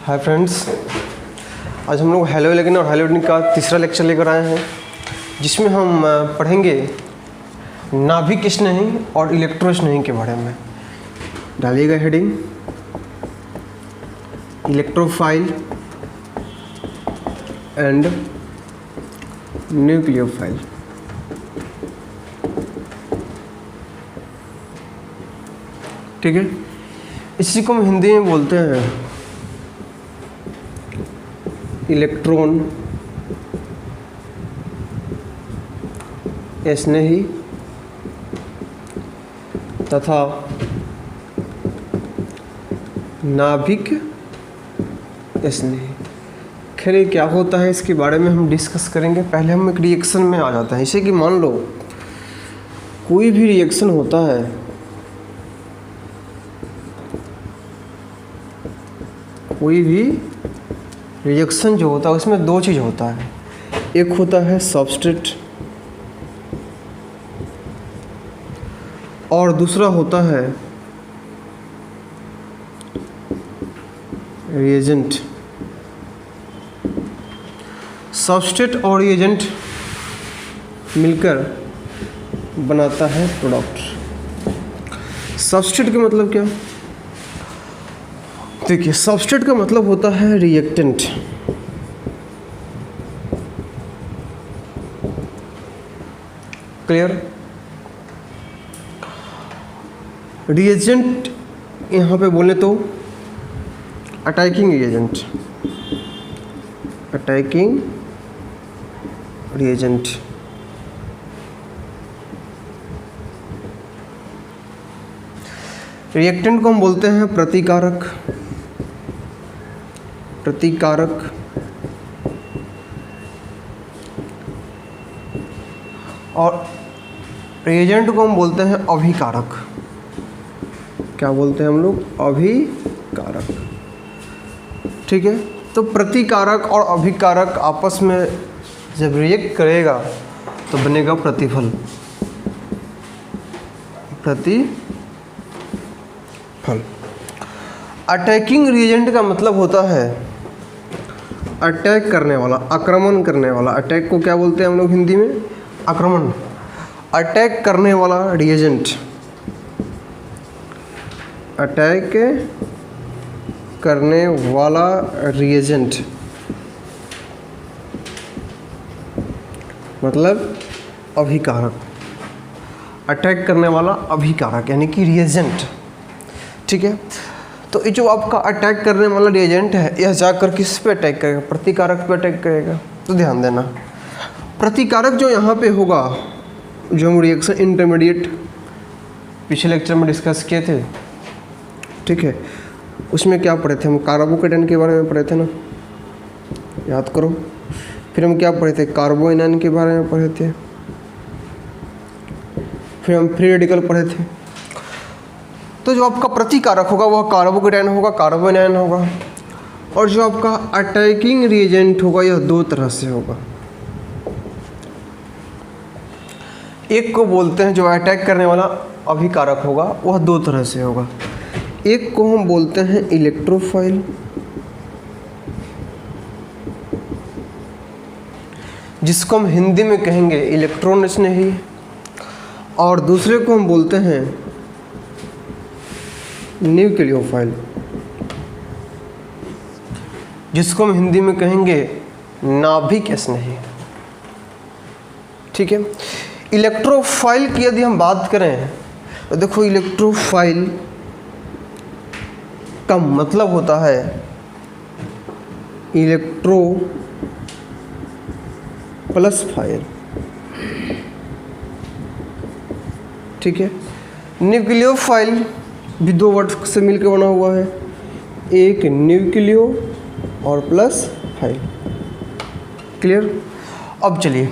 Hi friends, आज हम लोग हैलोइलेगन और हैलोइडेन का तीसरा लेक्चर लेकर आए हैं, जिसमें हम पढ़ेंगे नाभिक स्नेही और इलेक्ट्रोस्नेही के बारे में। डालिएगा हेडिंग इलेक्ट्रोफाइल एंड न्यूक्लियोफाइल। ठीक है, इसी को हम हिंदी में बोलते हैं इलेक्ट्रॉन स्नेही तथा नाभिक स्नेही। खैर ये क्या होता है इसके बारे में हम डिस्कस करेंगे। पहले हम एक रिएक्शन में आ जाते हैं। जैसे कि मान लो कोई भी रिएक्शन होता है, कोई भी रिएक्शन जो होता है उसमें दो चीज़ होता है। एक होता है सबस्ट्रेट और दूसरा होता है रिएजेंट। सबस्ट्रेट और रिएजेंट मिलकर बनाता है प्रोडक्ट। सबस्ट्रेट का मतलब क्या? देखिए, सबस्ट्रेट का मतलब होता है रिएक्टेंट। क्लियर? रिएजेंट यहाँ पे बोले तो attacking reagent, attacking reagent. Reactant को हम बोलते हैं प्रतिकारक, प्रतिकारक। और रिएजेंट को हम बोलते हैं अभिकारक। क्या बोलते हैं हम लोग? अभिकारक। ठीक है, तो प्रतिकारक और अभिकारक आपस में जब रिएक्ट करेगा तो बनेगा प्रतिफल, प्रतिफल। अटैकिंग रिएजेंट का मतलब होता है अटैक करने वाला, आक्रमण करने वाला। अटैक को क्या बोलते हैं हम लोग हिंदी में? आक्रमण। अटैक करने वाला रिएजेंट, अटैक करने वाला रिएजेंट मतलब अभिकारक। अटैक करने वाला अभिकारक यानी कि रिएजेंट। ठीक है, तो ये जो आपका अटैक करने वाला रिएजेंट है, यह जाकर किस पे अटैक करेगा? प्रतिकारक पे अटैक करेगा। तो ध्यान देना, प्रतिकारक जो यहाँ पे होगा, जो हम रिएक्शन इंटरमीडिएट पिछले लेक्चर में डिस्कस किए थे, ठीक है, उसमें क्या पढ़े थे हम? कार्बोकेटायन के बारे में पढ़े थे ना, याद करो। फिर हम क्या पढ़े थे? कार्बोएनायन के बारे में पढ़े थे। फिर हम फ्री रेडिकल पढ़े थे। तो जो आपका प्रतिकारक होगा वह कार्बोकेटायन होगा, कार्बोएनायन होगा। और जो आपका अटैकिंग रिएजेंट होगा यह दो तरह से होगा। एक को बोलते हैं जो अटैक करने वाला अभिकारक होगा, वह दो तरह से होगा। एक को हम बोलते हैं इलेक्ट्रोफाइल, जिसको हम हिंदी में कहेंगे इलेक्ट्रॉन स्नेही। और दूसरे को हम बोलते हैं न्यूक्लियोफाइल, जिसको हम हिंदी में कहेंगे नाभिक स्नेही। ठीक है, इलेक्ट्रोफाइल की यदि हम बात करें तो देखो, इलेक्ट्रोफाइल का मतलब होता है इलेक्ट्रो प्लस फाइल। ठीक है, न्यूक्लियोफाइल भी दो वर्ड से मिलकर बना हुआ है, एक न्यूक्लियो और प्लस फाइल। क्लियर? अब चलिए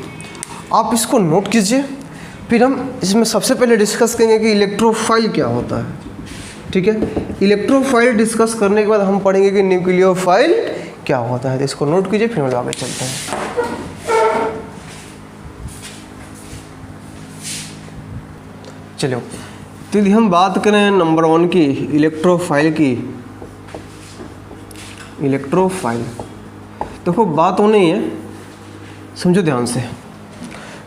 आप इसको नोट कीजिए, फिर हम इसमें सबसे पहले डिस्कस करेंगे कि इलेक्ट्रोफाइल क्या होता है। ठीक है, इलेक्ट्रोफाइल डिस्कस करने के बाद हम पढ़ेंगे कि न्यूक्लियोफाइल क्या होता है। तो इसको नोट कीजिए, फिर हम आगे चलते हैं। चलो, तो यदि हम बात करें नंबर 1 की, इलेक्ट्रोफाइल की, इलेक्ट्रोफाइल। देखो बात होनी है, समझो ध्यान से,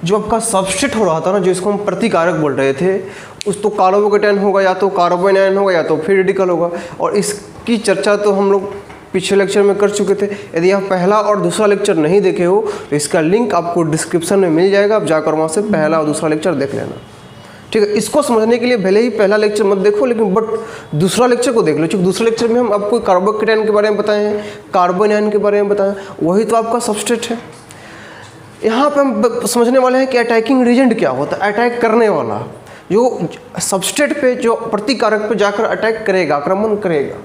जो आपका सबस्ट्रेट हो रहा था ना, जो इसको हम प्रतिकारक बोल रहे थे, उस तो कार्बोकेटायन होगा, या तो कार्बोनायन होगा, या तो फ्री रेडिकल होगा। और इसकी चर्चा तो हम लोग पिछले लेक्चर में कर चुके थे। यदि आप पहला और दूसरा लेक्चर नहीं देखे हो तो इसका लिंक आपको डिस्क्रिप्शन में मिल जाएगा, आप जाकर वहाँ से पहला और दूसरा लेक्चर देख लेना। ठीक है, इसको समझने के लिए भले ही पहला लेक्चर मत देखो, लेकिन बट दूसरा लेक्चर को देख लो, क्योंकि दूसरे लेक्चर में हम आपको कार्बोकेटायन के बारे में बताए हैं, कार्बोनायन के बारे में बताएं, वही तो आपका सबस्ट्रेट है। यहाँ पे हम समझने वाले हैं कि अटैकिंग एजेंट क्या होता है। अटैक करने वाला जो सबस्ट्रेट पे, जो प्रतिकारक पे जाकर अटैक करेगा, आक्रमण करेगा,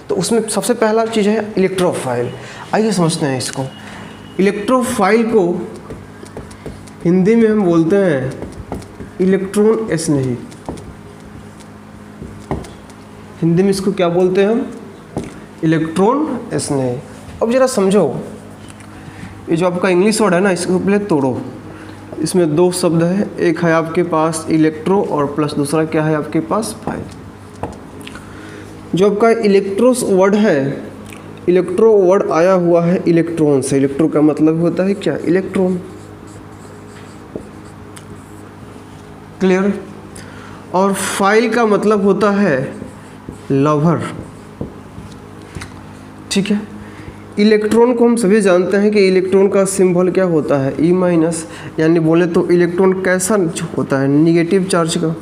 तो उसमें सबसे पहला चीज़ है इलेक्ट्रोफाइल। आइए समझते हैं इसको। इलेक्ट्रोफाइल को हिंदी में हम बोलते हैं इलेक्ट्रॉन स्नेही। हिंदी में इसको क्या बोलते हैं हम? इलेक्ट्रॉन स्नेही। अब जरा समझो, ये जो आपका इंग्लिश वर्ड है ना, इसको पहले तोड़ो। इसमें दो शब्द है, एक है आपके पास इलेक्ट्रो और प्लस दूसरा क्या है आपके पास फाइल। जो आपका इलेक्ट्रोस वर्ड है, इलेक्ट्रो वर्ड आया हुआ है इलेक्ट्रॉन से। इलेक्ट्रो का मतलब होता है क्या? इलेक्ट्रॉन। क्लियर? और फाइल का मतलब होता है लवर। ठीक है, इलेक्ट्रॉन को हम सभी जानते हैं कि इलेक्ट्रॉन का सिंबल क्या होता है? E minus. यानी बोले तो इलेक्ट्रॉन कैसा होता है? निगेटिव चार्ज का।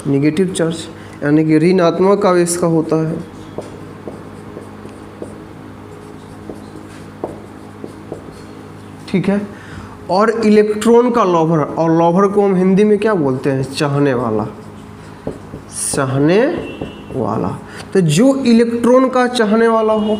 निगेटिव चार्ज यानी कि ऋणात्मक आवेश का होता है। ठीक है, और इलेक्ट्रॉन का लॉवर, और लॉवर को हम हिंदी में क्या बोलते हैं? चाहने वाला। चाहने वाला। तो जो इलेक्ट्रॉन का चाहने वाला हो,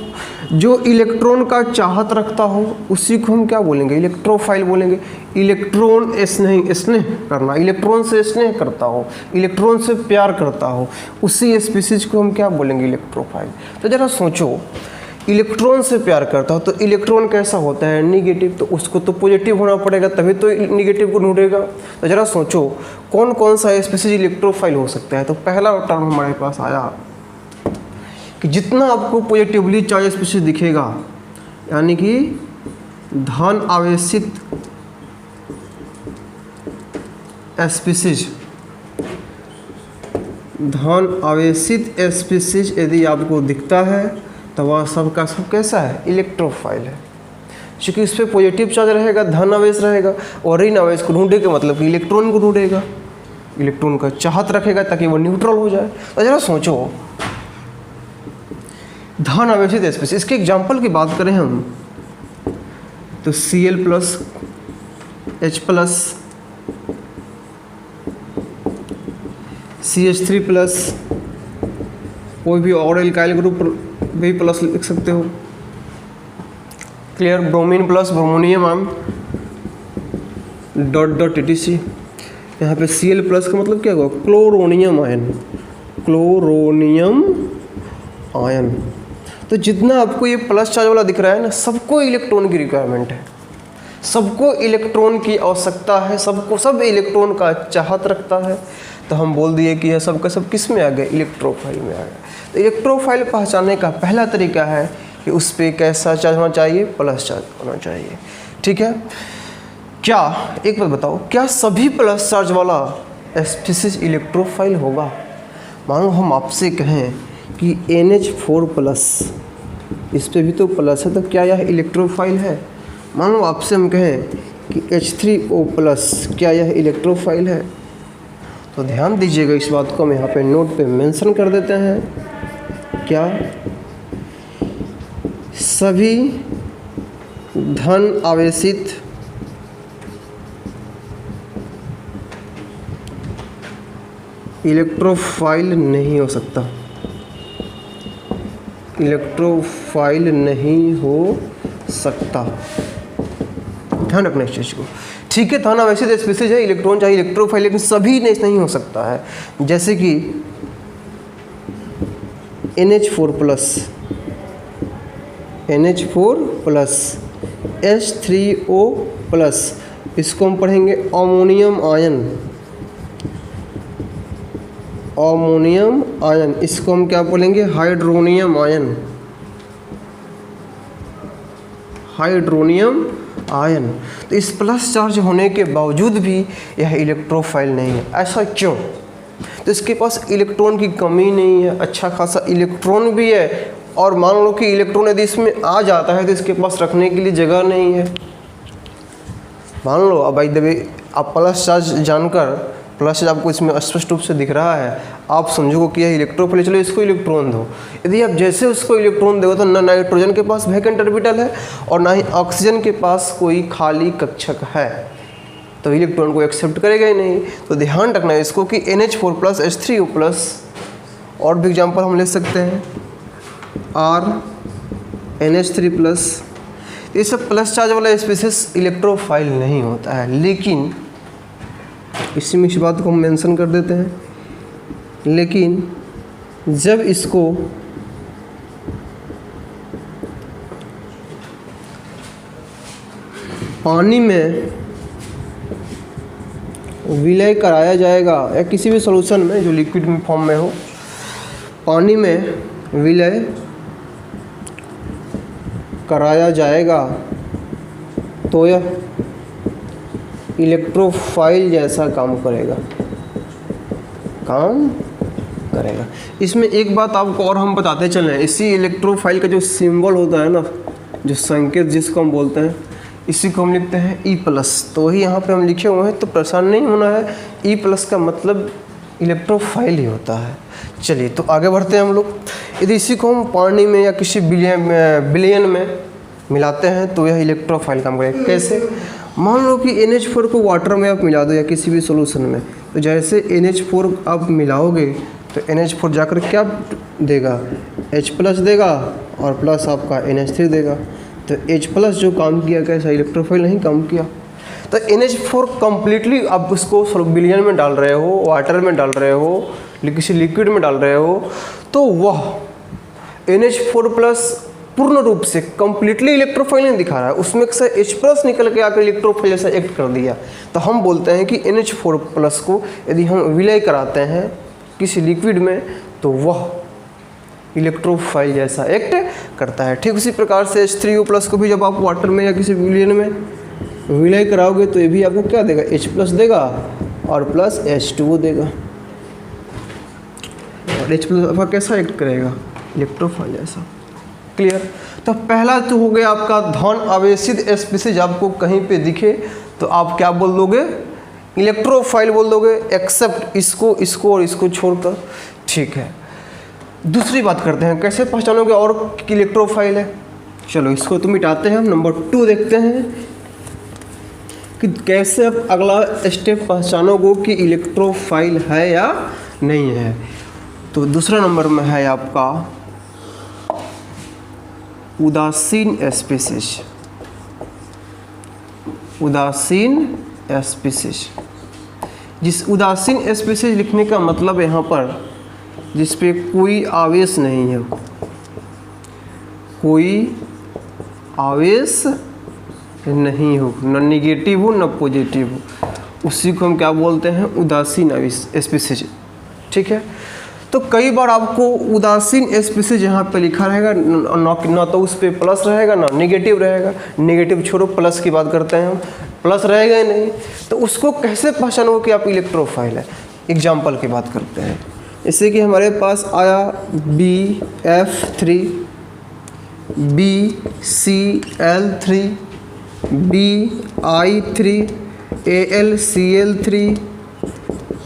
जो इलेक्ट्रॉन का चाहत रखता हो, उसी को हम क्या बोलेंगे? इलेक्ट्रोफाइल बोलेंगे। इलेक्ट्रॉन स्नेह, स्नेह करना, इलेक्ट्रॉन से स्नेह करता हो, इलेक्ट्रॉन से प्यार करता हो, उसी स्पीसीज को हम क्या बोलेंगे? इलेक्ट्रोफाइल। तो जरा सोचो, इलेक्ट्रॉन से प्यार करता हो तो इलेक्ट्रॉन कैसा होता है? निगेटिव। तो उसको तो पॉजिटिव होना पड़ेगा, तभी तो निगेटिव को ढूंढेगा। तो जरा सोचो कौन कौन सा स्पीसीज इलेक्ट्रोफाइल हो सकता है। तो पहला टर्म हमारे पास आया कि जितना आपको पॉजिटिवली चार्ज स्पीसीज दिखेगा, यानी कि धन आवेशित स्पीसीज, धन आवेशित स्पीसीज यदि आपको दिखता है तो वह सब का सब कैसा है? इलेक्ट्रोफाइल है। क्योंकि इस पर पॉजिटिव चार्ज रहेगा, धन आवेश रहेगा, और ऋण आवेश को ढूंढेगा, मतलब कि इलेक्ट्रॉन को ढूंढेगा, इलेक्ट्रॉन का चाहत रखेगा ताकि वो न्यूट्रल हो जाए। तो जरा सोचो, धन आवेशित स्पीसीज, इसके एग्जाम्पल की बात करें हम तो Cl plus, H plus, CH3 plus, कोई भी और एल्काइल ग्रुप भी प्लस लिख सकते हो। Clear? Bromine plus bromonium ion dot dot etc। यहाँ पे Cl प्लस का मतलब क्या होगा? Chloronium ion, chloronium ion. तो जितना आपको ये प्लस चार्ज वाला दिख रहा है ना, सबको इलेक्ट्रॉन की रिक्वायरमेंट है, सबको इलेक्ट्रॉन की आवश्यकता है, सबको सब इलेक्ट्रॉन का चाहत रखता है। तो हम बोल दिए कि यह सब का सब किस में आ गया? इलेक्ट्रोफाइल में आ गया। तो इलेक्ट्रोफाइल पहचानने का पहला तरीका है कि उस पर कैसा चार्ज होना चाहिए? प्लस चार्ज होना चाहिए। ठीक है, क्या एक बात बताओ, क्या सभी प्लस चार्ज वाला स्पीसीज इलेक्ट्रोफाइल होगा? मानो हम आपसे कहें कि NH4 प्लस, इस पर भी तो प्लस है, तो क्या यह इलेक्ट्रोफाइल है? मानो आपसे हम कहें कि H3O प्लस, क्या यह इलेक्ट्रोफाइल है? तो ध्यान दीजिएगा, इस बात को हम यहाँ पे नोट पे मेंशन कर देते हैं। क्या सभी धन आवेशित इलेक्ट्रोफाइल नहीं हो सकता? इलेक्ट्रोफाइल नहीं हो सकता, ध्यान रखना इस चीज़ को। ठीक है, धन आवेशित स्पीसीज है, इलेक्ट्रॉन चाहिए इलेक्ट्रोफाइल, लेकिन सभी नहीं हो सकता है। जैसे कि NH4 plus, NH4 plus, H3O plus, इसको हम पढ़ेंगे अमोनियम आयन, अमोनियम आयन, इसको हम क्या बोलेंगे, हाइड्रोनियम आयन, हाइड्रोनियम आयन। तो इस प्लस चार्ज होने के बावजूद भी यह इलेक्ट्रोफाइल नहीं है। ऐसा क्यों? तो इसके पास इलेक्ट्रॉन की कमी नहीं है, अच्छा खासा इलेक्ट्रॉन भी है, और मान लो कि इलेक्ट्रॉन यदि इसमें आ जाता है तो इसके पास रखने के लिए जगह नहीं है। मान लो अब भाई दबे आप प्लस चार्ज जानकर, प्लस चार्ज आपको इसमें स्पष्ट रूप से दिख रहा है, आप समझोगे कि यह इलेक्ट्रोफाइल, चलो इसको इलेक्ट्रॉन दो। यदि आप जैसे उसको इलेक्ट्रॉन दोगे तो ना नाइट्रोजन के पास वैकेंट ऑर्बिटल है और ना ही ऑक्सीजन के पास कोई खाली कक्षक है, तो इलेक्ट्रॉन को एक्सेप्ट करेगा ही नहीं। तो ध्यान रखना है इसको कि NH4+ H3O+, और भी एग्जाम्पल हम ले सकते हैं RNH3+, ये सब प्लस चार्ज वाला स्पीसीज इलेक्ट्रोफाइल नहीं होता है। लेकिन इसी में इस बात को हम मेंशन कर देते हैं, लेकिन जब इसको पानी में विलय कराया जाएगा या किसी भी सॉल्यूशन में जो लिक्विड फॉर्म में हो, पानी में विलय कराया जाएगा तो यह इलेक्ट्रोफाइल जैसा काम करेगा, काम करेगा। इसमें एक बात आपको और हम बताते चलें, इसी इलेक्ट्रोफाइल का जो सिंबल होता है ना, जो संकेत जिसको हम बोलते हैं, इसी को हम लिखते हैं E+। तो वही यहाँ पे हम लिखे हुए हैं, तो परेशान नहीं होना है, E+ का मतलब इलेक्ट्रोफाइल ही होता है। चलिए तो आगे बढ़ते हैं हम लोग। यदि इसी को हम पानी में या किसी बिलियन में मिलाते हैं तो यह इलेक्ट्रोफाइल काम करेगा। कैसे? मान लो कि NH4 को वाटर में आप मिला दो या किसी भी सॉल्यूशन में, तो जैसे NH4 आप मिलाओगे तो NH4 जाकर क्या देगा, H+ देगा और प्लस आपका NH3 देगा। तो H+ जो काम किया, कैसा इलेक्ट्रोफाइल नहीं काम किया। तो NH4 कम्प्लीटली आप उसको बिलियन में डाल रहे हो, वाटर में डाल रहे हो, किसी लिक्विड में डाल रहे हो, तो वह NH4+ पूर्ण रूप से कम्प्लीटली इलेक्ट्रोफाइल नहीं दिखा रहा है, उसमें से H+ निकल के आकर इलेक्ट्रोफाइल जैसा एक्ट कर दिया। तो हम बोलते हैं कि NH4+ को यदि हम विलय कराते हैं किसी लिक्विड में तो वह इलेक्ट्रोफाइल जैसा एक्ट करता है। ठीक उसी प्रकार से H3O+ को भी जब आप वाटर में या किसी विलयन में विलय कराओगे तो ये भी आपको क्या देगा, H+ देगा और प्लस H2O देगा। और H+ आपका कैसा एक्ट करेगा, इलेक्ट्रोफाइल जैसा। क्लियर? तो पहला तो हो गया आपका धन आवेशित स्पीसीज, आपको कहीं पे दिखे तो आप क्या बोल दोगे, इलेक्ट्रोफाइल बोल दोगे, एक्सेप्ट इसको, इसको और इसको छोड़कर। ठीक है, दूसरी बात करते हैं, कैसे पहचानोगे और कि इलेक्ट्रोफाइल है। चलो इसको तो मिटाते हैं, हम नंबर 2 देखते हैं कि कैसे अब अगला स्टेप पहचानोगे कि इलेक्ट्रोफाइल है या नहीं है। तो दूसरा नंबर में है आपका उदासीन स्पीसीज। उदासीन स्पीसीज, जिस उदासीन स्पीसीज लिखने का मतलब यहाँ पर जिस पे कोई आवेश नहीं है, कोई आवेश नहीं हो, न निगेटिव हो न पॉजिटिव हो, उसी को हम क्या बोलते हैं, उदासीन स्पीसीज। ठीक है, तो कई बार आपको उदासीन स्पीसीज यहाँ पे लिखा रहेगा, ना तो उस पर प्लस रहेगा ना निगेटिव रहेगा। निगेटिव छोड़ो, प्लस की बात करते हैं हम, प्लस रहेगा ही नहीं। तो उसको कैसे पहचानो कि आप इलेक्ट्रोफाइल है। एग्जाम्पल की बात करते हैं, जैसे कि हमारे पास आया BF3, BCl3, BI3, AlCl3,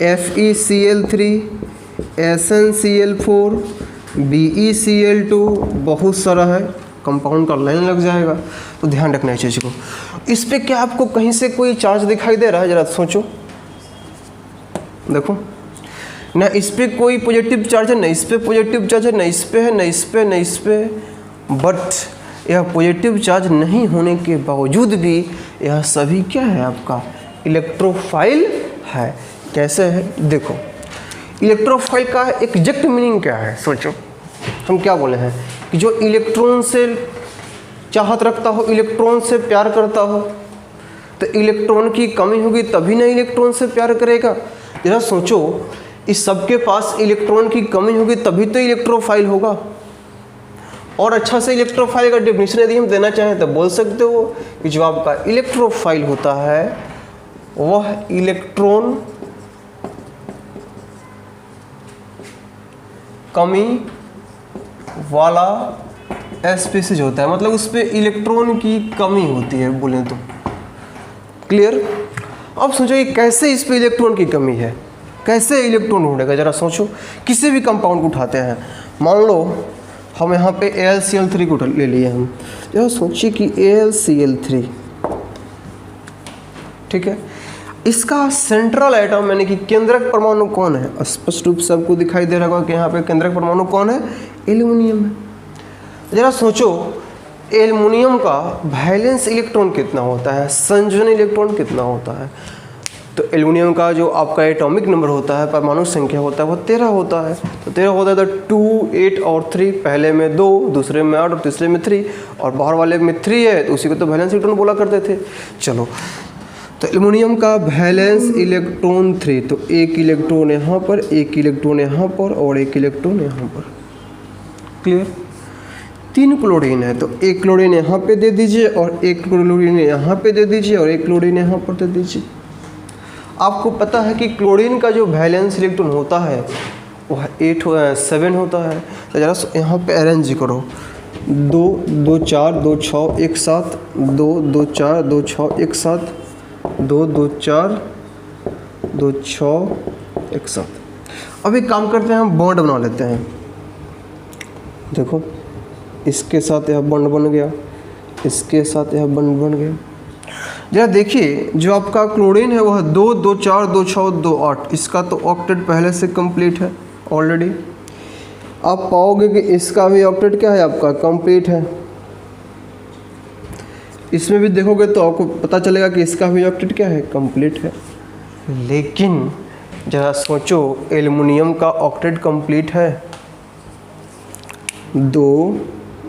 FeCl3, SnCl4, BeCl2, बहुत सारा है, कंपाउंड का लाइन लग जाएगा। तो ध्यान रखना है चीज़ को। इस पे क्या आपको कहीं से कोई चार्ज दिखाई दे रहा है, जरा सोचो, देखो ना, इस पे कोई पॉजिटिव चार्ज है, ना इस पे पॉजिटिव चार्ज है, ना इस पे है, ना इस पे, ना इस पे। बट यह पॉजिटिव चार्ज नहीं होने के बावजूद भी यह सभी क्या है, आपका इलेक्ट्रोफाइल है। कैसे है देखो, इलेक्ट्रोफाइल का एग्जैक्ट मीनिंग क्या है, सोचो। हम क्या बोले हैं कि जो इलेक्ट्रॉन से चाहत रखता हो, इलेक्ट्रॉन से प्यार करता हो, तो इलेक्ट्रॉन की कमी होगी तभी ना इलेक्ट्रॉन से प्यार करेगा। जरा सोचो इस सबके पास इलेक्ट्रॉन की कमी होगी तभी तो इलेक्ट्रोफाइल होगा। और अच्छा से इलेक्ट्रोफाइल का डेफिनेशन यदि हम देना चाहें तो बोल सकते हो कि जो आपका इलेक्ट्रोफाइल होता है वह इलेक्ट्रॉन कमी वाला स्पीसीज होता है, मतलब उस पर इलेक्ट्रॉन की कमी होती है बोलें तो। क्लियर? अब सोचो कि कैसे इस पे इलेक्ट्रॉन की कमी है, कैसे इलेक्ट्रॉन ढूंढेगा, जरा सोचो। किसी भी कंपाउंड को उठाते हैं, मान लो हम यहाँ पे AlCl3 को ले लिए हम, जरा सोचिए कि AlCl3, ठीक है, इसका सेंट्रल एटम यानी कि केंद्रक परमाणु कौन है? स्पष्ट रूप से आपको दिखाई दे रहा होगा कि यहाँ पे केंद्रक परमाणु कौन है? एल्युमिनियम है। जरा सोचो एल्युमिनियम का वैलेंस इलेक्ट्रॉन कितना होता है, संयोजन इलेक्ट्रॉन कितना होता है? तो एल्युमिनियम का जो आपका एटॉमिक नंबर होता है, परमाणु संख्या होता है, वो 13 होता है। तो 13 होता है तो 2, 8 और 3, पहले में 2, दूसरे में 8 और तीसरे में 3, और बाहर वाले में 3 है तो उसी को तो वैलेंस इलेक्ट्रॉन बोला करते थे। चलो, तो एल्युमिनियम का वैलेंस इलेक्ट्रॉन 3, तो एक इलेक्ट्रॉन यहाँ पर, एक इलेक्ट्रॉन यहाँ पर और एक इलेक्ट्रॉन यहाँ पर। क्लियर? 3 क्लोरीन है तो एक क्लोरीन यहाँ पे दे दीजिए और एक क्लोरीन यहाँ पे दे दीजिए और एक क्लोरीन यहाँ पर दे दीजिए। आपको पता है कि क्लोरीन का जो वैलेंस इलेक्ट्रॉन होता है वह 7 होता है। तो जरा यहाँ पे अरेंज करो, 2, 2, 4, 2, 6 एक साथ, 2, 2, 4, 2, 6 एक साथ, 2, 2, 4, 2, 6 एक साथ। अब एक काम करते हैं, हम बॉन्ड बना लेते हैं। देखो, इसके साथ यह बॉन्ड बन गया, इसके साथ यह बॉन्ड बन गया। जरा देखिए, जो आपका क्लोरीन है वह 2, 2, 4, 2, 6, 2, 8, इसका तो ऑक्टेट पहले से कंप्लीट है ऑलरेडी। आप पाओगे कि इसका भी ऑक्टेट क्या है, आपका कंप्लीट है। इसमें भी देखोगे तो आपको पता चलेगा कि इसका भी ऑक्टेट क्या है, कंप्लीट है। लेकिन जरा सोचो, एल्युमिनियम का ऑक्टेट कंप्लीट है, 2,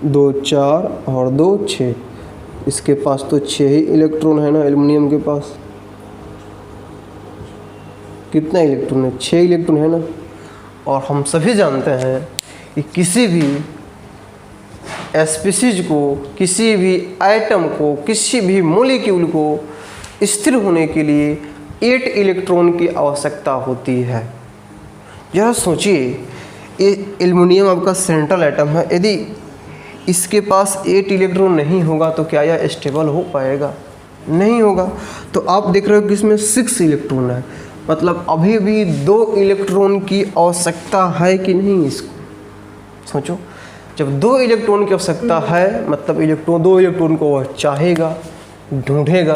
2, 4 और 2, 6। इसके पास तो 6 ही इलेक्ट्रॉन है ना, एल्युमिनियम के पास कितना इलेक्ट्रॉन है? 6 इलेक्ट्रॉन है ना। और हम सभी जानते हैं कि किसी भी स्पीसीज को, किसी भी एटम को, किसी भी मॉलिक्यूल को स्थिर होने के लिए 8 इलेक्ट्रॉन की आवश्यकता होती है। जरा सोचिए, ये एल्युमिनियम आपका सेंट्रल एटम है, यदि इसके पास 8 इलेक्ट्रॉन नहीं होगा तो क्या यह स्टेबल हो पाएगा? नहीं होगा। तो आप देख रहे हो कि इसमें 6 इलेक्ट्रॉन है, मतलब अभी भी 2 इलेक्ट्रॉन की आवश्यकता है कि नहीं? इसको सोचो, जब 2 इलेक्ट्रॉन की आवश्यकता है मतलब 2 इलेक्ट्रॉन को वह चाहेगा, ढूंढेगा,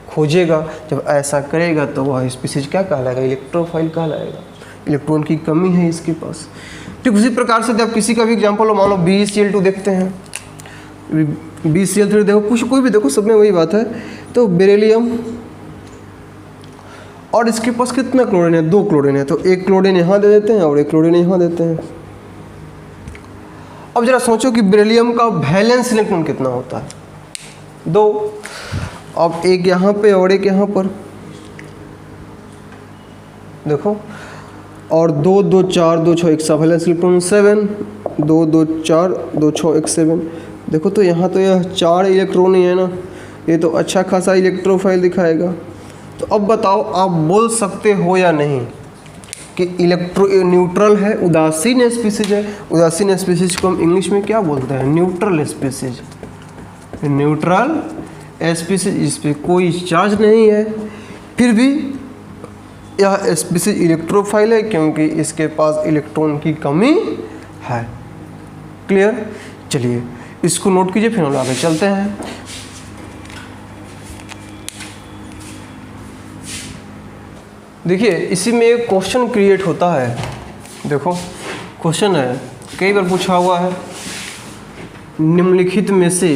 खोजेगा। जब ऐसा करेगा तो वह स्पीसीज क्या कहलाएगा? इलेक्ट्रोफाइल कहलाएगा। इलेक्ट्रॉन की कमी है इसके पास। ठीक उसी प्रकार से जब किसी का भी एग्जाम्पल हो, मान लो BeCl2 देखते हैं, BeCl3 देखो, कुछ कोई भी देखो, सब में वही बात है। तो बेरिलियम, और इसके पास कितना क्लोरीन है? 2 क्लोरीन है, तो एक क्लोरीन यहाँ दे देते हैं और एक क्लोरीन यहाँ देते हैं। अब जरा सोचो कि बेरिलियम का वैलेंस इलेक्ट्रॉन कितना होता है? 2। अब एक यहाँ पे और एक यहाँ पर देखो, और 2, 2, 4, 2, 6 एक सा वैलेंस इलेक्ट्रॉन 7, 2, 2, 4, 2, 6 एक 7। देखो तो यहाँ तो यह 4 इलेक्ट्रॉन ही है ना, ये तो अच्छा खासा इलेक्ट्रोफाइल दिखाएगा। तो अब बताओ, आप बोल सकते हो या नहीं कि इलेक्ट्रो न्यूट्रल है, उदासीन स्पीसीज है। उदासीन स्पीसीज को हम इंग्लिश में क्या बोलते हैं? Neutral species. न्यूट्रल स्पीसीज, इस पर कोई चार्ज नहीं है, फिर भी यह स्पीसीज इलेक्ट्रोफाइल है क्योंकि इसके पास इलेक्ट्रॉन की कमी है। क्लियर? चलिए इसको नोट कीजिए, फिर हम आगे चलते हैं। देखिए, इसी में एक क्वेश्चन क्रिएट होता है। देखो, क्वेश्चन है, कई बार पूछा हुआ है, निम्नलिखित में से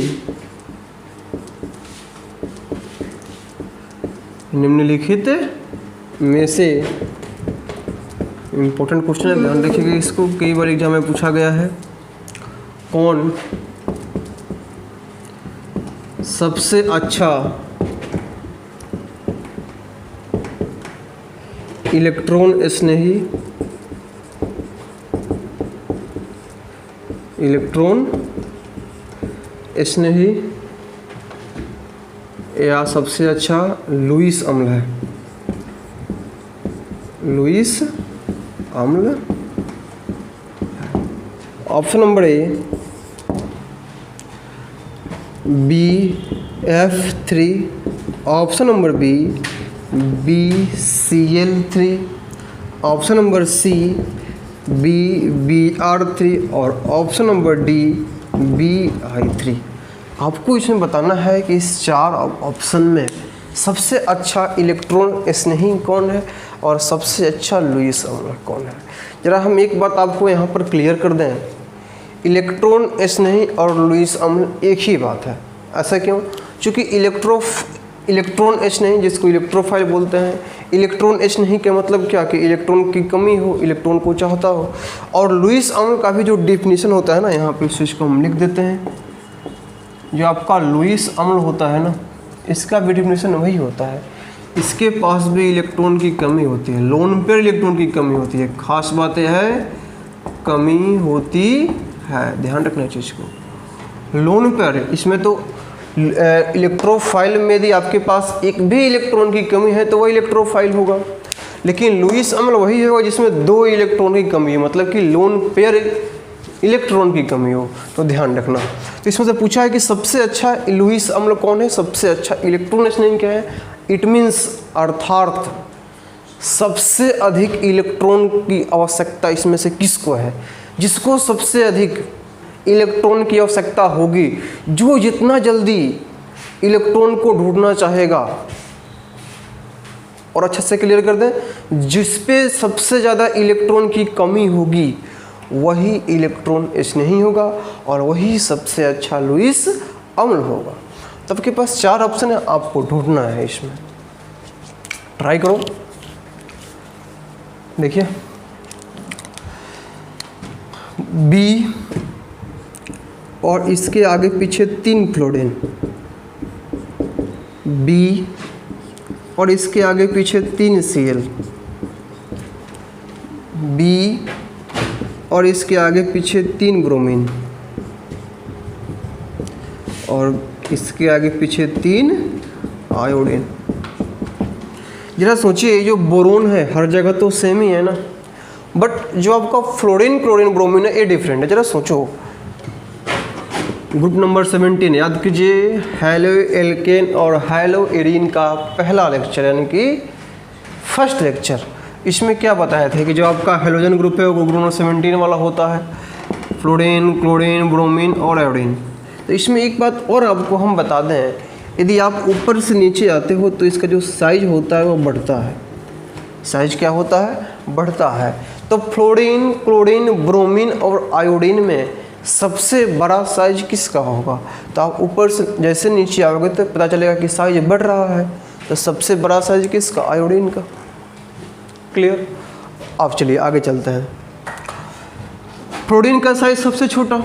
इम्पोर्टेंट क्वेश्चन है, ध्यान रखिएगा इसको, कई बार एग्जाम में पूछा गया है। कौन सबसे अच्छा इलेक्ट्रॉन स्नेही इलेक्ट्रॉन स्नेही या सबसे अच्छा लुईस अम्ल है। लुईस अम्ल। Option number A BF3, option number B BCl3, option number C BBr3 और ऑप्शन नंबर डी BI3। आपको इसमें बताना है कि इस चार ऑप्शन में सबसे अच्छा इलेक्ट्रॉन स्नेही कौन है और सबसे अच्छा लुईस अम्ल कौन है। ज़रा हम एक बात आपको यहाँ पर क्लियर कर दें, इलेक्ट्रॉन स्नेही और लुईस अम्ल एक ही बात है। ऐसा क्यों? क्योंकि इलेक्ट्रॉन स्नेही जिसको इलेक्ट्रोफाइल बोलते हैं, इलेक्ट्रॉन स्नेही का मतलब क्या कि इलेक्ट्रॉन की कमी हो, इलेक्ट्रॉन को चाहता हो। और लुईस अम्ल का भी जो डिफिनीशन होता है ना, यहाँ पे इसको हम लिख देते हैं। जो आपका लुईस अम्ल होता है ना, इसका भी डिफिनीशन वही होता है, इसके पास भी इलेक्ट्रॉन की कमी होती है, लोन पेयर इलेक्ट्रॉन की कमी होती है। खास बात यह है कमी होती है, ध्यान रखना चीज़ को। लोन पेयर इसमें तो इलेक्ट्रोफाइल में यदि आपके पास एक भी इलेक्ट्रॉन की कमी है तो वह इलेक्ट्रोफाइल होगा, लेकिन लुईस अम्ल वही होगा जिसमें दो इलेक्ट्रॉन की कमी है, मतलब कि लोन पेयर इलेक्ट्रॉन की कमी हो। तो ध्यान रखना। तो इसमें से पूछा है कि सबसे अच्छा लुईस अम्ल कौन है, सबसे अच्छा इलेक्ट्रॉन स्नेही क्या है। इट मीन्स अर्थात सबसे अधिक इलेक्ट्रॉन की आवश्यकता इसमें से किसको है, जिसको सबसे अधिक इलेक्ट्रॉन की आवश्यकता होगी, जो जितना जल्दी इलेक्ट्रॉन को ढूंढना चाहेगा। और अच्छे से क्लियर कर दें, जिस पे सबसे ज़्यादा इलेक्ट्रॉन की कमी होगी वही इलेक्ट्रॉन स्नेही होगा और वही सबसे अच्छा लुईस अम्ल होगा। तो आपके पास चार ऑप्शन है, आपको ढूंढना है। इसमें ट्राई करो। देखिए बी और इसके आगे पीछे 3 फ्लोरीन, बी और इसके आगे पीछे 3 Cl, बी और इसके आगे पीछे 3 ब्रोमीन और इसके आगे पीछे 3 आयोडीन। जरा सोचिए, ये जो बोरोन है हर जगह तो सेम ही है ना, बट जो आपका फ्लोरीन क्लोरीन ब्रोमीन है ये डिफरेंट है। जरा सोचो, ग्रुप नंबर 17 याद कीजिए, हैलो एल्केन और हैलो एरीन का पहला लेक्चर यानी कि फर्स्ट लेक्चर। इसमें क्या बताए थे कि जो आपका हेलोजन ग्रुप है वो ग्रुप नंबर 17 वाला होता है, फ्लोरीन क्लोरीन ब्रोमीन और आयोडीन। तो इसमें एक बात और आपको हम बता दें, यदि आप ऊपर से नीचे आते हो तो इसका जो साइज होता है वो बढ़ता है। साइज क्या होता है? बढ़ता है। तो फ्लोरीन क्लोरीन ब्रोमीन और आयोडीन में सबसे बड़ा साइज किसका होगा? तो आप ऊपर से जैसे नीचे आओगे तो पता चलेगा कि साइज बढ़ रहा है, तो सबसे बड़ा साइज किसका? आयोडीन का। क्लियर? अब चलिए आगे चलते हैं। फ्लोरीन का साइज सबसे छोटा,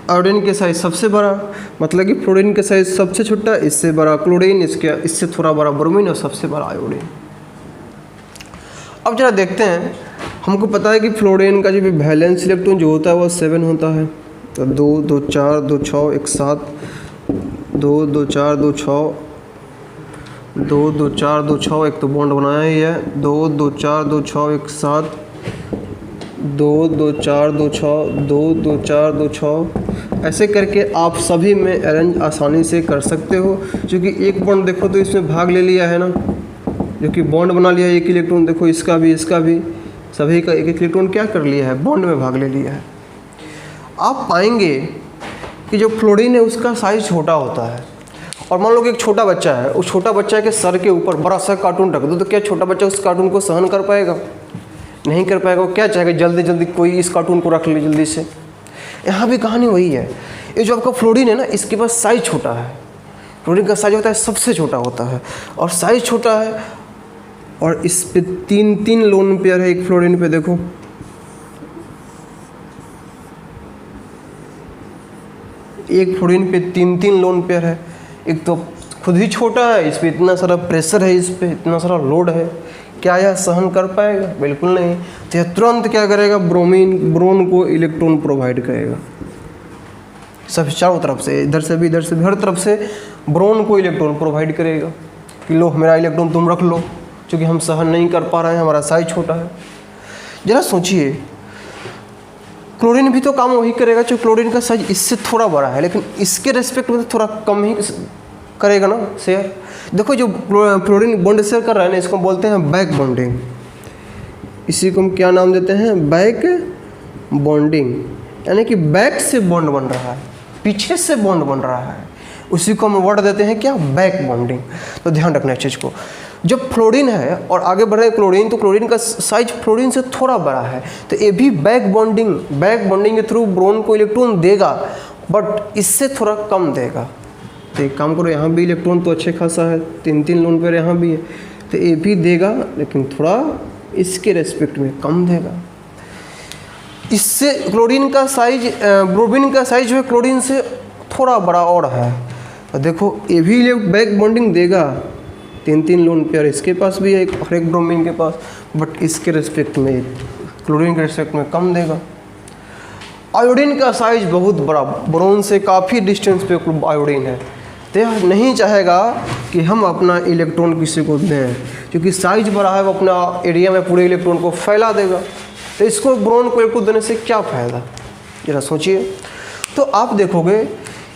आयोडीन के साइज सबसे बड़ा, मतलब कि फ्लोरीन का साइज सबसे छोटा, इससे बड़ा क्लोरीन, इससे थोड़ा बड़ा ब्रोमीन और सबसे बड़ा आयोडीन। अब जरा देखते हैं, हमको पता है कि फ्लोरीन का जो भी वैलेंस इलेक्ट्रॉन जो होता है वो 7 होता है। तो 2 2 4 2 6 1 7, 2 2 4 2 6, 2 2 4 2 6, एक तो बॉन्ड बनाया ही है, 2 2 4 2 6 1 7, 2 2 4 2 6, 2 2 4 2 6। ऐसे करके आप सभी में अरेंज आसानी से कर सकते हो, क्योंकि एक बॉन्ड देखो तो इसमें भाग ले लिया है ना, जो कि बॉन्ड बना लिया एक इलेक्ट्रॉन, देखो इसका भी सभी का एक इलेक्ट्रॉन क्या कर लिया है? बॉन्ड में भाग ले लिया है। आप पाएंगे कि जो फ्लोरीन है उसका साइज छोटा होता है। और मान लो कि एक छोटा बच्चा है, उस छोटा बच्चा के सर के ऊपर बड़ा सा कार्टून रख दो, तो क्या छोटा बच्चा उस कार्टून को सहन कर पाएगा? नहीं कर पाएगा। वो क्या चाहेगा? जल्दी जल्दी कोई इस कार्टून को रख ले जल्दी से। यहाँ भी कहानी वही है। ये जो आपका फ्लोरीन है ना, इसके पास साइज छोटा है। फ्लोरीन का साइज होता है सबसे छोटा होता है, और साइज छोटा है। और इस पे 3 लोन पेयर है एक फ्लोरीन पे, देखो एक फ्लोरीन पे 3 लोन पेयर है। एक तो खुद ही छोटा है, इस पे इतना सारा प्रेशर है, इस पे इतना सारा लोड है, क्या यह सहन कर पाएगा? बिल्कुल नहीं। तो यह तुरंत क्या करेगा? ब्रोन को इलेक्ट्रॉन प्रोवाइड करेगा। सब चारों तरफ से, इधर से भी हर तरफ से बोरोन को इलेक्ट्रॉन प्रोवाइड करेगा कि लो मेरा इलेक्ट्रॉन तुम रख लो, क्योंकि हम सहन नहीं कर पा रहे हैं, हमारा साइज छोटा है। जरा सोचिए, क्लोरीन भी तो काम वही करेगा, जो क्लोरीन का साइज इससे थोड़ा बड़ा है, लेकिन इसके रेस्पेक्ट में तो थोड़ा कम ही करेगा ना शेयर। देखो जो क्लोरीन बॉन्ड शेयर कर रहा है ना, इसको बोलते हैं बैक बॉन्डिंग। इसी को हम क्या नाम देते हैं? बैक बॉन्डिंग, यानी कि बैक से बॉन्ड बन रहा है, पीछे से बॉन्ड बन रहा है, उसी को हम वर्ड देते हैं क्या? Back bonding. तो ध्यान रखना इस चीज़ को। जब फ्लोरीन है और आगे बढ़ रहा है क्लोरीन, तो क्लोरीन का साइज फ्लोरीन से थोड़ा बड़ा है, तो ये भी बैक बॉन्डिंग के थ्रू बोरोन को इलेक्ट्रॉन देगा, बट इससे थोड़ा कम देगा। तो एक काम करो, यहाँ भी इलेक्ट्रॉन तो अच्छे खासा है, 3 लोन पेयर यहाँ भी है, तो ये भी देगा, लेकिन थोड़ा इसके रेस्पेक्ट में कम देगा। इससे क्लोरीन का साइज, ब्रोमीन का साइज जो है क्लोरीन से थोड़ा बड़ा और है। और देखो ये भी बैक बॉन्डिंग देगा, 3 लोन पेयर इसके पास भी है, हर एक ब्रोमीन के पास, बट इसके रेस्पेक्ट में, क्लोरीन के रेस्पेक्ट में कम देगा। आयोडीन का साइज बहुत बड़ा, बोरोन से काफ़ी डिस्टेंस पे आयोडीन है, तो यह नहीं चाहेगा कि हम अपना इलेक्ट्रॉन किसी को दें, क्योंकि साइज बड़ा है, वो अपना एरिया में पूरे इलेक्ट्रॉन को फैला देगा। तो इसको बोरोन को इलेक्ट्रॉन देने से क्या फ़ायदा, जरा सोचिए। तो आप देखोगे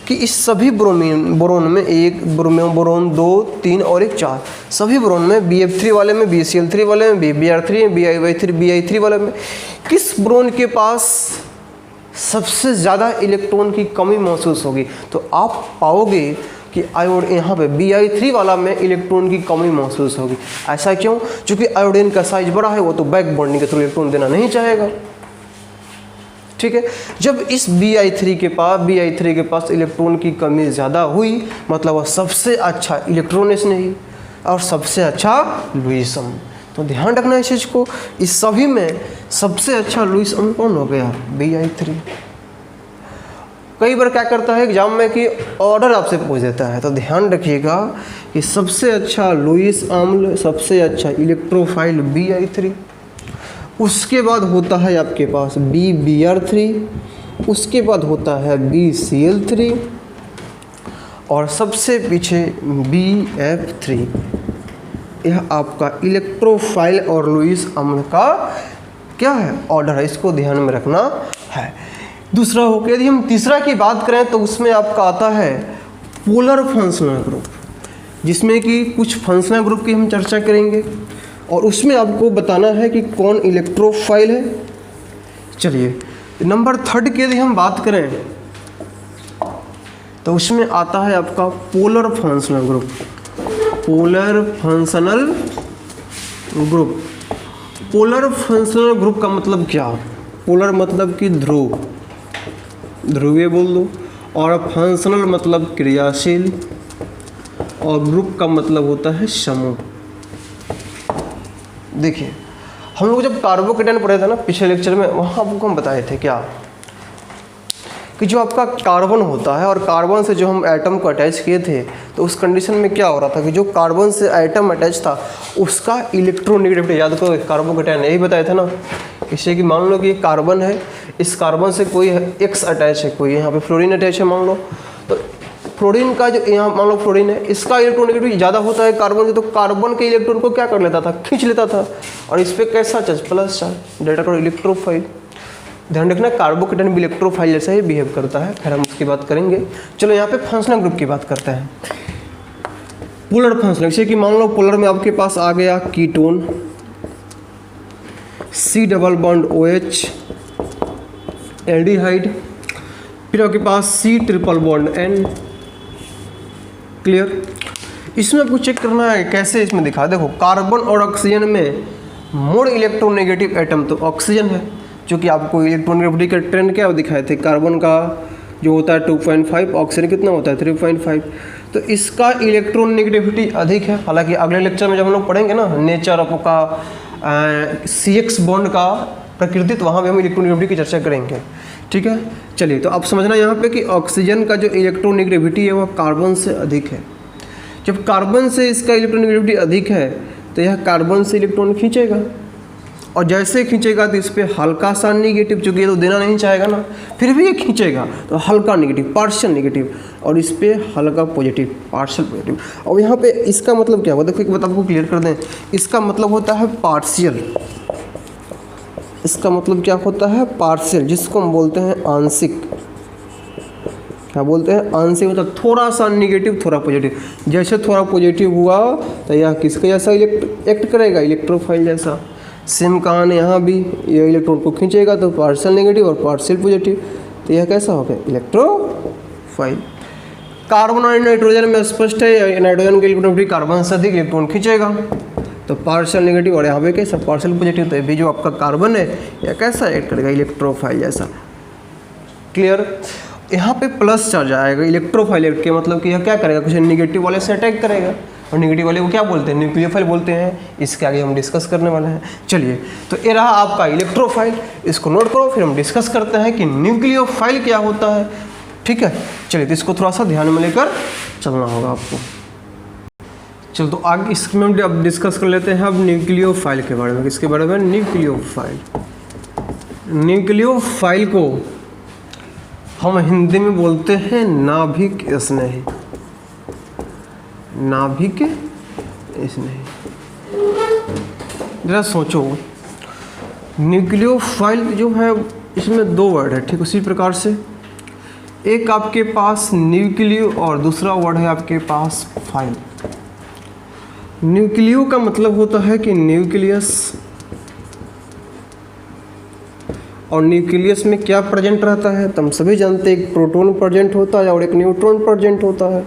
कि इस सभी बोरोन में, एक बोरोन 2, 3 और एक 4, सभी बोरोन में BF3 वाले में, BCl3 वाले में, BBr3 में, BI3 वाले में, किस बोरोन के पास सबसे ज़्यादा इलेक्ट्रॉन की कमी महसूस होगी? तो आप पाओगे कि आयोडीन, यहाँ पे BI3 वाला में इलेक्ट्रॉन की कमी महसूस होगी। ऐसा क्यों? क्योंकि आयोडीन का साइज बड़ा है, वो तो बैक बॉन्डिंग के थ्रू इलेक्ट्रॉन देना नहीं चाहेगा। ठीक है, जब इस BI3 के पास इलेक्ट्रॉन की कमी ज़्यादा हुई, मतलब वह सबसे अच्छा इलेक्ट्रॉन इसने ही, और सबसे अच्छा लुईस अम्ल। तो ध्यान रखना इस चीज़ को, इस सभी में सबसे अच्छा लुईस अम्ल कौन हो गया? BI3। कई बार क्या करता है एग्जाम में कि ऑर्डर आपसे पूछ देता है, तो ध्यान रखिएगा कि सबसे अच्छा लुईस अम्ल, सबसे अच्छा इलेक्ट्रोफाइल BI3, उसके बाद होता है आपके पास BBr3, उसके बाद होता है BCl3, और सबसे पीछे BF3। यह आपका इलेक्ट्रोफाइल और लुईस अम्ल का क्या है? ऑर्डर है, इसको ध्यान में रखना है। दूसरा हो गया, यदि हम तीसरा की बात करें तो उसमें आपका आता है पोलर फंक्शनल ग्रुप, जिसमें कि कुछ फंक्शनल ग्रुप की हम चर्चा करेंगे, और उसमें आपको बताना है कि कौन इलेक्ट्रोफाइल है। चलिए नंबर 3 की यदि हम बात करें तो उसमें आता है आपका polar functional group. Polar functional group, polar functional group का मतलब क्या? पोलर मतलब कि ध्रुव, ध्रुवीय बोल दो, और फंक्शनल मतलब क्रियाशील, और ग्रुप का मतलब होता है समूह। देखिए हम लोग जब कार्बोकेटायन पढ़े थे ना पिछले लेक्चर में, वहाँ आपको हम बताए थे क्या कि जो आपका कार्बन होता है और कार्बन से जो हम एटम को अटैच किए थे, तो उस कंडीशन में क्या हो रहा था कि जो कार्बन से एटम अटैच था उसका इलेक्ट्रोनेगेटिविटी, याद करो कार्बोकेटायन यही बताया था ना, इससे कि मान लो कि कार्बन है, इस कार्बन से कोई X अटैच है, कोई यहाँ पे फ्लोरीन अटैच है मान लो, तो फ्लोरीन का जो यहाँ मान लो फ्लोरीन है, इसका इलेक्ट्रोनेगेटिविटी ज़्यादा होता है कार्बन से, तो कार्बन के इलेक्ट्रॉन को क्या कर लेता था? खींच लेता था, और इस पर कैसा चार्ज? प्लस चार्ज, डेल्टा करो इलेक्ट्रोफाइल। ध्यान रखना कार्बोकेटायन भी इलेक्ट्रोफाइल जैसा ही बिहेव करता है, खैर हम उसकी बात करेंगे। चलो यहाँ पे फंक्शनल ग्रुप की बात करते हैं। पोलर फंक्शनल, जैसे कि मान लो पोलर में आपके पास आ गया ketone, C double bond OH, aldehyde, फिर आपके पास C triple bond N। Clear? इसमें आपको चेक करना है कैसे इसमें दिखा। देखो कार्बन और ऑक्सीजन में मोर इलेक्ट्रोनेगेटिव एटम तो ऑक्सीजन है, जो कि आपको इलेक्ट्रोनेगेटिविटी का ट्रेंड क्या दिखाए थे, कार्बन का जो होता है 2.5, ऑक्सीजन कितना होता है 3.5, तो इसका इलेक्ट्रोनेगेटिविटी अधिक है। हालांकि अगले लेक्चर में जब हम लोग पढ़ेंगे ना नेचर ऑफ का CX बॉन्ड का प्रकृति, तो वहाँ भी हम इलेक्ट्रोनेगेटिविटी की चर्चा करेंगे। ठीक है, चलिए तो आप समझना यहाँ पे कि ऑक्सीजन का जो इलेक्ट्रोनेगेटिविटी है वह कार्बन से अधिक है। जब कार्बन से इसका इलेक्ट्रोनेगेटिविटी अधिक है तो यह कार्बन से इलेक्ट्रॉन खींचेगा, और जैसे खींचेगा तो इस पर हल्का सा निगेटिव, चूंकि ये तो देना नहीं चाहेगा ना, फिर भी ये खींचेगा तो हल्का निगेटिव, पार्शियल निगेटिव, और इस पर हल्का पॉजिटिव, पार्शियल पॉजिटिव। और यहाँ पे इसका मतलब क्या होता है, देखो एक बात आपको क्लियर कर दें, इसका मतलब होता है पार्शियल। इसका मतलब क्या होता है, पार्शियल, जिसको हम बोलते हैं आंशिक। क्या बोलते हैं, आंशिक, मतलब थोड़ा सा निगेटिव थोड़ा पॉजिटिव। जैसे थोड़ा पॉजिटिव हुआ तो यह किसके जैसा एक्ट करेगा, इलेक्ट्रोफाइल जैसा। सेम कहानी यहाँ भी, ये इलेक्ट्रॉन को खींचेगा तो पार्शियल नेगेटिव और पार्शियल पॉजिटिव, तो यह कैसा हो गया, इलेक्ट्रोफाइल। कार्बन और नाइट्रोजन में स्पष्ट है, नाइट्रोजन के इलेक्ट्रॉन कार्बन से अधिक इलेक्ट्रॉन खींचेगा तो पार्शियल नेगेटिव, और यहाँ पे कैसा पार्शियल पॉजिटिव। तो ये भी जो आपका कार्बन है यह कैसा एक्ट करेगा, इलेक्ट्रोफाइल जैसा। क्लियर। यहाँ पे प्लस चार्ज आएगा इलेक्ट्रोफाइल के, मतलब कि यह क्या करेगा, कुछ नेगेटिव वाले से अटैक करेगा, और नेगेटिव वाले को क्या बोलते हैं, न्यूक्लियोफाइल बोलते हैं। इसके आगे हम डिस्कस करने वाले हैं। चलिए, तो ये रहा आपका इलेक्ट्रोफाइल, इसको नोट करो, फिर हम डिस्कस करते हैं कि न्यूक्लियोफाइल क्या होता है। ठीक है, चलिए, तो इसको थोड़ा सा ध्यान में लेकर चलना होगा आपको। चलो, तो आगे इसमें हम अब डिस्कस कर लेते हैं अब न्यूक्लियोफाइल के बारे में। किसके बारे में, न्यूक्लियोफाइल। न्यूक्लियोफाइल को हम हिंदी में बोलते हैं नाभिक स्नेही। नाभिक स्नेही। जरा सोचो, न्यूक्लियोफाइल जो है इसमें दो वर्ड है, ठीक उसी प्रकार से एक आपके पास न्यूक्लियो और दूसरा वर्ड है आपके पास फाइल। न्यूक्लियो का मतलब होता है कि न्यूक्लियस, और न्यूक्लियस में क्या प्रेजेंट रहता है, तो हम सभी जानते हैं एक प्रोटॉन प्रेजेंट होता है और एक न्यूट्रॉन प्रेजेंट होता है।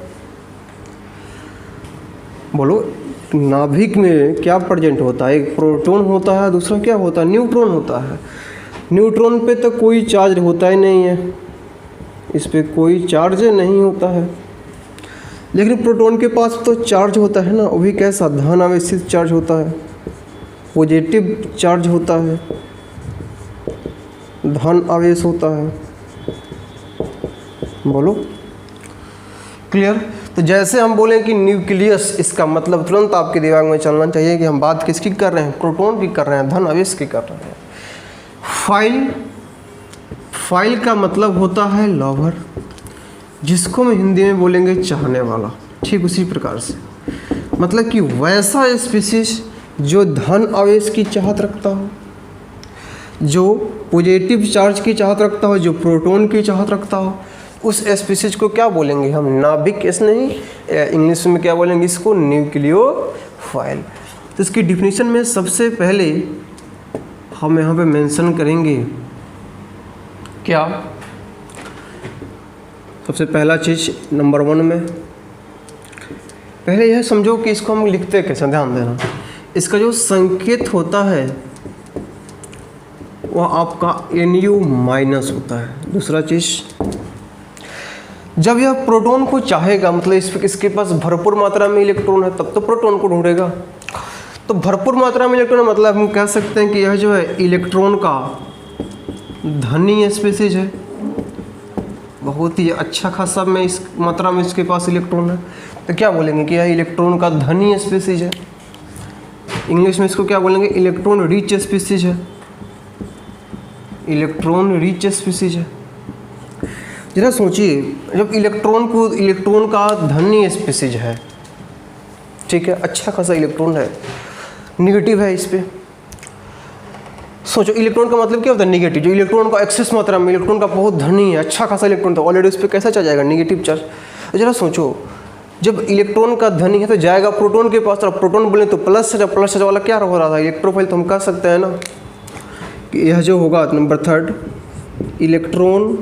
बोलो, नाभिक में क्या प्रेजेंट होता है, एक प्रोटॉन होता है, दूसरा क्या होता है, न्यूट्रॉन होता है। न्यूट्रॉन पे तो कोई चार्ज होता ही नहीं है, इस पे कोई चार्ज नहीं होता है, लेकिन प्रोटॉन के पास तो चार्ज होता है ना, वो भी कैसा, धन आवेशित चार्ज होता है, पॉजिटिव चार्ज होता है, धन आवेश होता है। बोलो, क्लियर। तो जैसे हम बोलें कि न्यूक्लियस, इसका मतलब तुरंत आपके दिमाग में चलना चाहिए कि हम बात किसकी कर रहे हैं, प्रोटॉन की कर रहे हैं, धन आवेश की कर रहे हैं। फाइल, फाइल का मतलब होता है लवर, जिसको हम हिंदी में बोलेंगे चाहने वाला। ठीक उसी प्रकार से, मतलब कि वैसा स्पीशीज जो धन आवेश की चाहत रखता हो, जो पॉजिटिव चार्ज की चाहत रखता हो, जो प्रोटॉन की चाहत रखता हो, उस स्पीशीज को क्या बोलेंगे हम, नाभिक स्नेही, इंग्लिश में क्या बोलेंगे इसको, न्यूक्लियोफाइल। तो इसकी डिफिनीशन में सबसे पहले हम यहाँ पे मेंशन करेंगे क्या, सबसे पहला चीज़ नंबर 1 में पहले यह समझो कि इसको हम लिखते कैसे, ध्यान देना। इसका जो संकेत होता है वह आपका Nu- होता है। दूसरा चीज़, जब यह प्रोटॉन को चाहेगा, मतलब इसके पास भरपूर मात्रा में इलेक्ट्रॉन है, तब तो प्रोटॉन को ढूंढेगा। तो भरपूर मात्रा में इलेक्ट्रॉन मतलब हम कह सकते हैं कि यह जो है इलेक्ट्रॉन का धनी स्पीशीज है, बहुत ही अच्छा खासा में इस मात्रा में इसके पास इलेक्ट्रॉन है, तो क्या बोलेंगे कि यह इलेक्ट्रॉन का धनी स्पीशीज है। इंग्लिश में इसको क्या बोलेंगे, इलेक्ट्रॉन रिच स्पीशीज है, इलेक्ट्रॉन रिच स्पीशीज है। जरा सोचिए, जब इलेक्ट्रॉन का धनी स्पीशीज है, ठीक है, अच्छा खासा इलेक्ट्रॉन है, निगेटिव है इस पर। सोचो, इलेक्ट्रॉन का मतलब क्या होता है, निगेटिव। जो इलेक्ट्रॉन का एक्सेस मात्रा में, इलेक्ट्रॉन का बहुत धनी है, अच्छा खासा इलेक्ट्रॉन था, ऑलरेडी उस पर कैसा चल जाएगा, निगेटिव चार्ज। जरा सोचो, जब इलेक्ट्रॉन का धनी है तो जाएगा प्रोटॉन के पास, तो प्रोटॉन बोले तो प्लस है, प्लस वाला क्या हो रहा था, इलेक्ट्रोफाइल। तो हम कह सकते हैं ना कि यह जो होगा नंबर 3, इलेक्ट्रॉन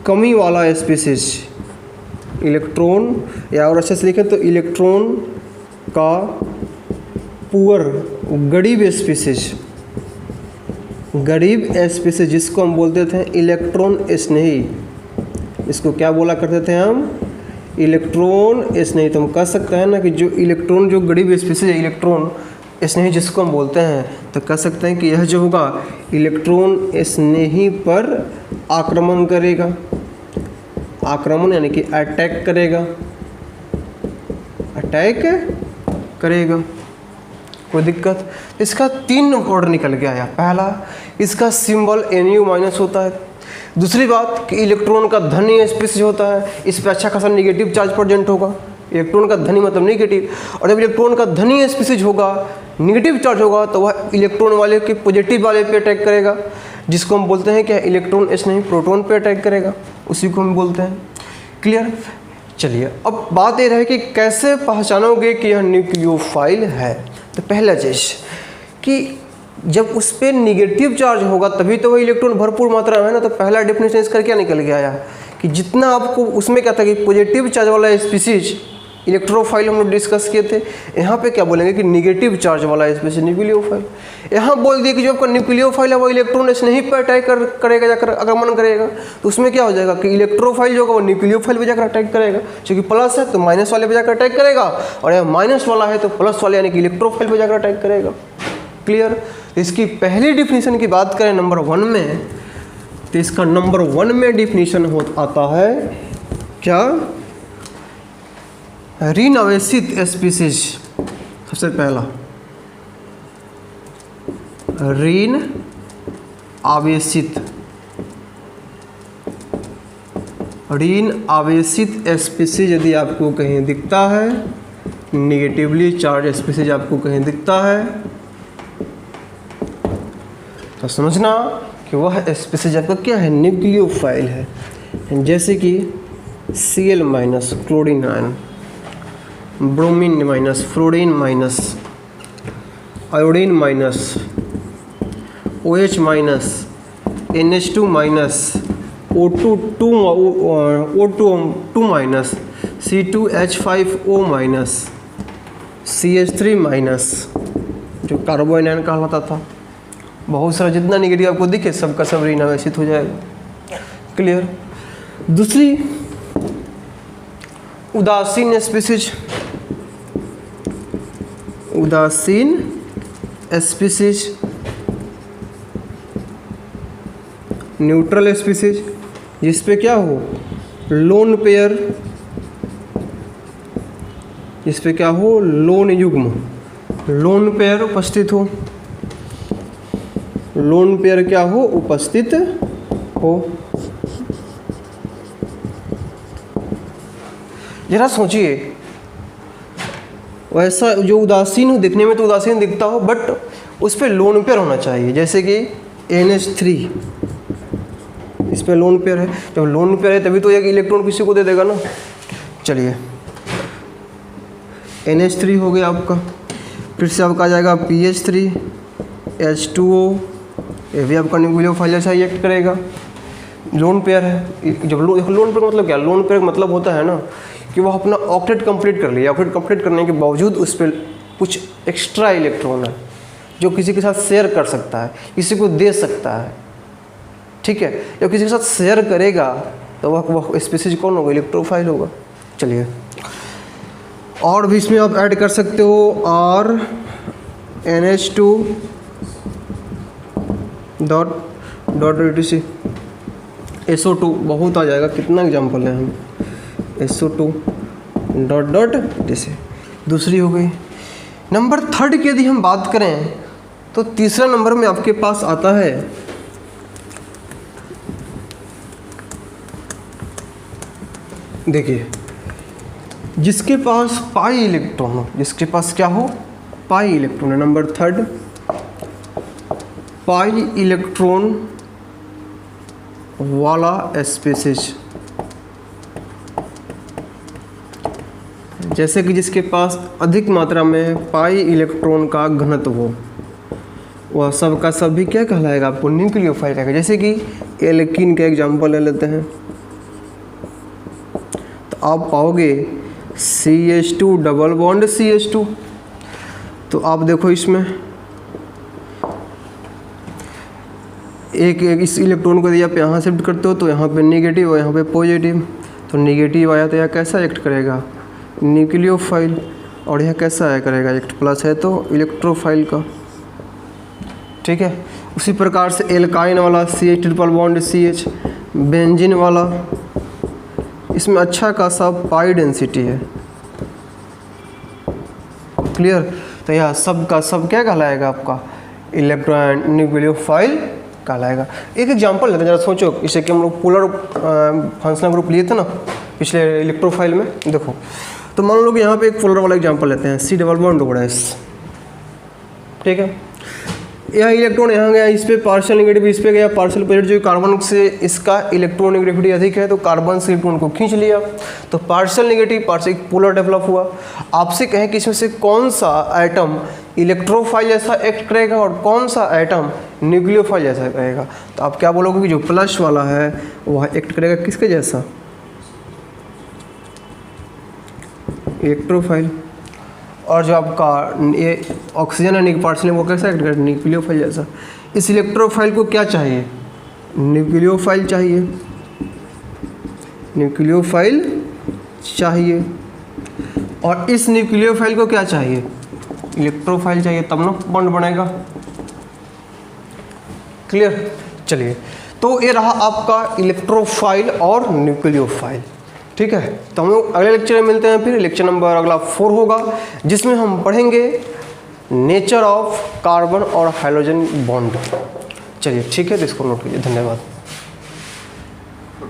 कमी वाला स्पीशीज, इलेक्ट्रॉन, या और अच्छे से लिखें तो इलेक्ट्रॉन का पुअर, गरीब स्पीशीज, गरीब स्पीशीज, जिसको हम बोलते थे इलेक्ट्रॉन स्नेही। इसको क्या बोला करते थे हम, इलेक्ट्रॉन स्नेही। तो हम कह सकते हैं ना कि जो इलेक्ट्रॉन, जो गरीब स्पीशीज है इलेक्ट्रॉन स्नेही जिसको हम बोलते हैं, तो कह सकते हैं कि यह जो होगा इलेक्ट्रॉन स्नेही पर आक्रमण करेगा। आक्रमण यानी कि अटैक करेगा, अटैक करेगा। कोई दिक्कत? इसका 3 ऑर्डर निकल के आया। पहला, इसका सिंबल Nu- होता है। दूसरी बात कि इलेक्ट्रॉन का धनी स्पीसीज होता है, इस पर अच्छा खासा निगेटिव चार्ज प्रेजेंट होगा। इलेक्ट्रॉन का धनी मतलब निगेटिव, और जब इलेक्ट्रॉन का धनी स्पीसीज होगा, निगेटिव चार्ज होगा, तो वह इलेक्ट्रॉन वाले के पॉजिटिव वाले पे अटैक करेगा, जिसको हम बोलते हैं क्या, इलेक्ट्रॉन एस नहीं, प्रोटॉन पे अटैक करेगा, उसी को हम बोलते हैं। क्लियर? चलिए, अब बात ये रहे कि कैसे पहचानोगे कि यह न्यूक्लियोफाइल है। तो पहला चीज़ कि जब उस पर निगेटिव चार्ज होगा तभी तो वह इलेक्ट्रॉन भरपूर मात्रा में है ना। तो पहला डेफिनेशन इसका क्या निकल के आया कि जितना आपको उसमें क्या था कि पॉजिटिव चार्ज वाला स्पीसीज इलेक्ट्रोफाइल हम लोग डिस्कस किए थे, यहाँ पे क्या बोलेंगे कि निगेटिव चार्ज वाला स्पीसीज न्यूक्लियोफाइल। यहाँ बोल दिए कि जो आपका न्यूक्लियोफाइल है वो इलेक्ट्रॉन एस नहीं पर अटैक करेगा, जाकर अगर मन करेगा तो उसमें क्या हो जाएगा कि इलेक्ट्रोफाइल जो होगा वो न्यूक्लियोफाइल पे जाकर अटैक करेगा। क्योंकि प्लस है तो माइनस वाले पे जाकर अटैक करेगा, और यह माइनस वाला है तो प्लस वाले यानी कि इलेक्ट्रोफाइल पे जाकर अटैक करेगा। क्लियर? इसकी पहली डिफिनीशन की बात करें नंबर 1 में, तो इसका नंबर 1 में डिफिनीशन आता है क्या, ऋण आवेशित स्पीसीज। सबसे पहला ऋण आवेशित स्पीसीज यदि आपको कहीं दिखता है, निगेटिवली चार्ज स्पीसीज आपको कहीं दिखता है, तो समझना कि वह स्पीसीज आपका क्या है, न्यूक्लियोफाइल है। जैसे कि Cl- chlorine ion, bromine minus, fluorine minus, iodine minus, OH minus, NH2 minus, O2 minus, C2H5O minus, CH3 minus, जो कार्बोन आयन कहलाता था। बहुत सारा जितना निगेटिव आपको दिखे सबका सब ऋण आवेशित हो जाएगा। क्लियर? दूसरी उदासीन स्पीसीज, उदासीन स्पीसीज, न्यूट्रल स्पीसीज, जिस पे क्या हो, लोन पेयर, जिस पे क्या हो, लोन युग्म, लोन पेयर उपस्थित हो, लोन पेयर क्या हो, उपस्थित हो। जरा सोचिए, वैसा जो उदासीन हो, दिखने में तो उदासीन दिखता हो, बट उस पर लोन पेयर होना चाहिए। जैसे कि NH3, इस पर लोन पेयर है, जब लोन पेयर है तभी तो एक इलेक्ट्रॉन किसी को दे देगा ना। चलिए, NH3 हो गया आपका, फिर से आपका आ जाएगा PH3, H2O, ये भी आपका न्यूक्लियोफाइल जैसा ही एक्ट करेगा, लोन पेयर है। जब लोन पेयर मतलब क्या, लोन पेयर मतलब होता है ना कि वह अपना ऑक्टेट कंप्लीट कर लिया, ऑक्टेट कंप्लीट करने के बावजूद उस पर कुछ एक्स्ट्रा इलेक्ट्रॉन है जो किसी के साथ शेयर कर सकता है, किसी को दे सकता है। ठीक है, जब किसी के साथ शेयर करेगा तो वह स्पीसीज कौन होगा, इलेक्ट्रोफाइल होगा। चलिए, और भी इसमें आप ऐड कर सकते हो, R NH2 dot etc, SO2 बहुत आ जाएगा, कितना एग्जाम्पल है हम, SO2 डॉट etc। दूसरी हो गई। नंबर 3 की यदि हम बात करें तो तीसरा नंबर में आपके पास आता है देखिए, जिसके पास पाई इलेक्ट्रॉन हो, जिसके पास क्या हो, पाई इलेक्ट्रॉन है। नंबर 3 पाई इलेक्ट्रॉन वाला स्पीसीज, जैसे कि जिसके पास अधिक मात्रा में पाई इलेक्ट्रॉन का घनत्व हो, वह सब का सब भी क्या कहलाएगा, आपको न्यूक्लियोफाइल कहेगा। जैसे कि एल्कीन का एग्जांपल ले लेते हैं, तो आप पाओगे CH2 डबल बॉन्ड CH2। तो आप देखो इसमें एक इस इलेक्ट्रॉन को यदि आप यहाँ शिफ्ट करते हो तो यहाँ पे नेगेटिव और यहाँ पे पॉजिटिव, तो नेगेटिव आया तो यह कैसा एक्ट करेगा, न्यूक्लियोफाइल, और यह कैसा आया करेगा, एक्ट प्लस है तो इलेक्ट्रोफाइल का। ठीक है, उसी प्रकार से एल्काइन वाला CH triple bond CH, benzene वाला, इसमें अच्छा खासा पाई डेंसिटी है। क्लियर? तो यह सब का सब क्या कहलाएगा आपका इलेक्ट्रॉन न्यूक्लियोफाइल कहलाएगा। एक एग्जांपल लेते हैं, जरा सोचो, इसे कि हम लोग पोलर फंक्शनल ग्रुप लिए थे ना पिछले इलेक्ट्रोफाइल में। देखो तो मान लो कि यहाँ पे एक पोलर वाला एग्जांपल लेते हैं, C डबल बॉन्ड O-, ठीक है। यह इलेक्ट्रॉन यहाँ गया, इस पे पार्शियल नेगेटिव, इस पे गया पार्शियल पॉजिटिव, जो कार्बन से इसका इलेक्ट्रॉन नेगेटिविटी अधिक है तो कार्बन से इलेक्ट्रॉन को खींच लिया, तो partial negative partial polar develop हुआ। आपसे कहें कि इसमें से कौन सा एटम इलेक्ट्रोफाइल जैसा एक्ट करेगा और कौन सा एटम न्यूक्लियोफाइल जैसा करेगा, तो आप क्या बोलोगे कि जो प्लस वाला है वह एक्ट करेगा किसके जैसा, इलेक्ट्रोफाइल, और जो आपका ये ऑक्सीजन है पार्शियल वो कैसा एक्ट करेगा, न्यूक्लियोफाइल जैसा। इस इलेक्ट्रोफाइल को क्या चाहिए, न्यूक्लियोफाइल चाहिए, न्यूक्लियोफाइल चाहिए, और इस न्यूक्लियोफाइल को क्या चाहिए, इलेक्ट्रोफाइल चाहिए, तब ना बॉन्ड बनेगा। क्लियर। चलिए तो ये रहा आपका इलेक्ट्रोफाइल और न्यूक्लियोफाइल, ठीक है। तो हम लोग अगले लेक्चर में मिलते हैं, फिर लेक्चर नंबर अगला 4 होगा जिसमें हम पढ़ेंगे नेचर ऑफ कार्बन और हाइड्रोजन बॉन्ड। चलिए ठीक है, तो इसको नोट कीजिए। धन्यवाद।